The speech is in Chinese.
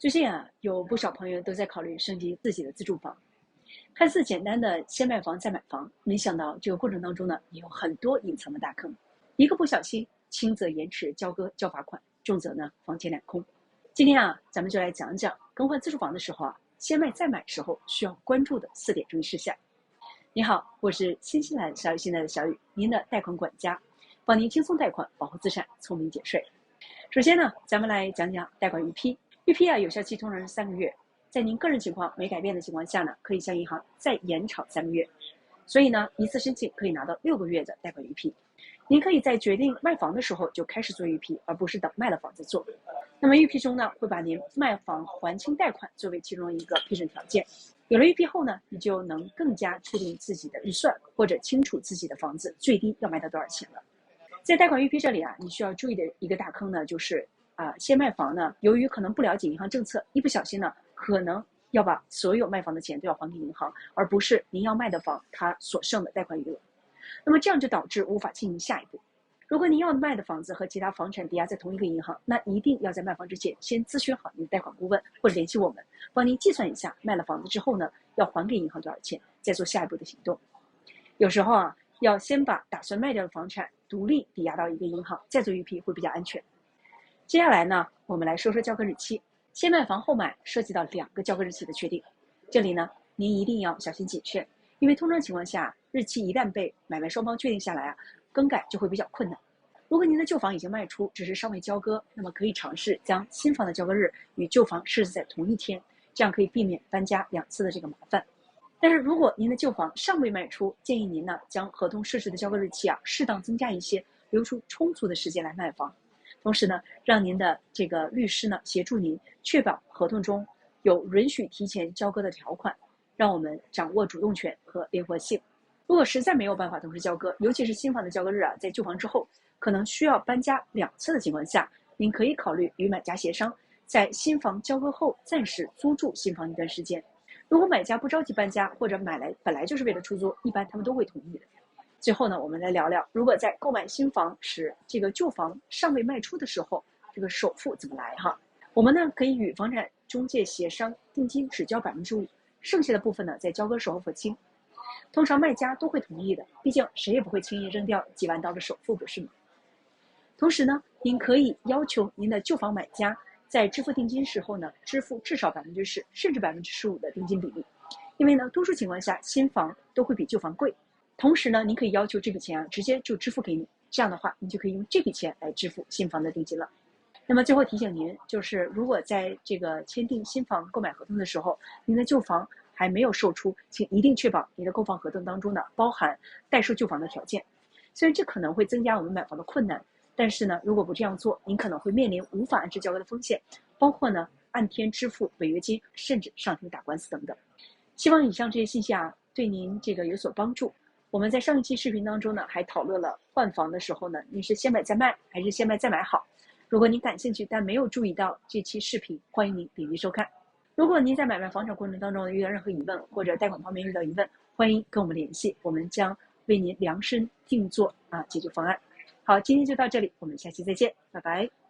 最近有不少朋友都在考虑升级自己的自住房。看似简单的先卖房再买房，没想到这个过程当中呢，也有很多隐藏的大坑。一个不小心，轻则延迟交罚款，重则呢房钱两空。今天咱们就来讲讲更换自住房的时候先卖再买时候需要关注的4点注意事项。你好，我是新西兰小雨现在的小雨，您的贷款管家，帮您轻松贷款，保护资产，聪明减税。首先呢，咱们来讲讲贷款预批。预批有效期通常是3个月，在您个人情况没改变的情况下呢，可以向银行再延长3个月。所以呢，一次申请可以拿到6个月的贷款预批。您可以在决定卖房的时候就开始做预批，而不是等卖了房再做。那么预批中呢，会把您卖房还清贷款作为其中一个批准条件。有了预批后呢，你就能更加确定自己的预算，或者清楚自己的房子最低要卖到多少钱了。在贷款预批这里你需要注意的一个大坑呢，就是先卖房呢，由于可能不了解银行政策，一不小心呢，可能要把所有卖房的钱都要还给银行，而不是您要卖的房它所剩的贷款余额。那么这样就导致无法进行下一步。如果您要卖的房子和其他房产抵押在同一个银行，那一定要在卖房之前先咨询好您的贷款顾问，或者联系我们，帮您计算一下卖了房子之后呢，要还给银行多少钱，再做下一步的行动。有时候要先把打算卖掉的房产独立抵押到一个银行，再做预批会比较安全。接下来呢，我们来说说交割日期。先卖房后买涉及到2个交割日期的确定，这里呢，您一定要小心谨慎，因为通常情况下，日期一旦被买卖双方确定下来更改就会比较困难。如果您的旧房已经卖出，只是尚未交割，那么可以尝试将新房的交割日与旧房设置在同一天，这样可以避免搬家2次的这个麻烦。但是如果您的旧房尚未卖出，建议您呢将合同设置的交割日期适当增加一些，留出充足的时间来卖房。同时呢，让您的这个律师呢协助您确保合同中有允许提前交割的条款，让我们掌握主动权和灵活性。如果实在没有办法同时交割，尤其是新房的交割日在旧房之后可能需要搬家2次的情况下，您可以考虑与买家协商，在新房交割后暂时租住新房一段时间。如果买家不着急搬家，或者本来就是为了出租，一般他们都会同意的。最后呢，我们来聊聊，如果在购买新房时，这个旧房尚未卖出的时候，这个首付怎么来我们呢可以与房产中介协商，定金只交5%，剩下的部分呢在交割时候付清。通常卖家都会同意的，毕竟谁也不会轻易扔掉几万刀的首付，不是吗？同时呢，您可以要求您的旧房买家在支付定金时候呢，支付至少10%甚至15%的定金比例，因为呢，多数情况下新房都会比旧房贵。同时呢，您可以要求这笔钱直接就支付给你，这样的话，你就可以用这笔钱来支付新房的定金了。那么最后提醒您，就是如果在这个签订新房购买合同的时候，您的旧房还没有售出，请一定确保你的购房合同当中呢包含代售旧房的条件。虽然这可能会增加我们买房的困难，但是呢，如果不这样做，您可能会面临无法按时交割的风险，包括呢按天支付违约金，甚至上庭打官司等等。希望以上这些信息对您这个有所帮助。我们在上一期视频当中呢，还讨论了换房的时候呢，您是先买再卖还是先卖再买好？如果您感兴趣但没有注意到这期视频，欢迎您点击收看。如果您在买卖房产过程当中遇到任何疑问，或者贷款方面遇到疑问，欢迎跟我们联系，我们将为您量身定做解决方案。好，今天就到这里，我们下期再见，拜拜。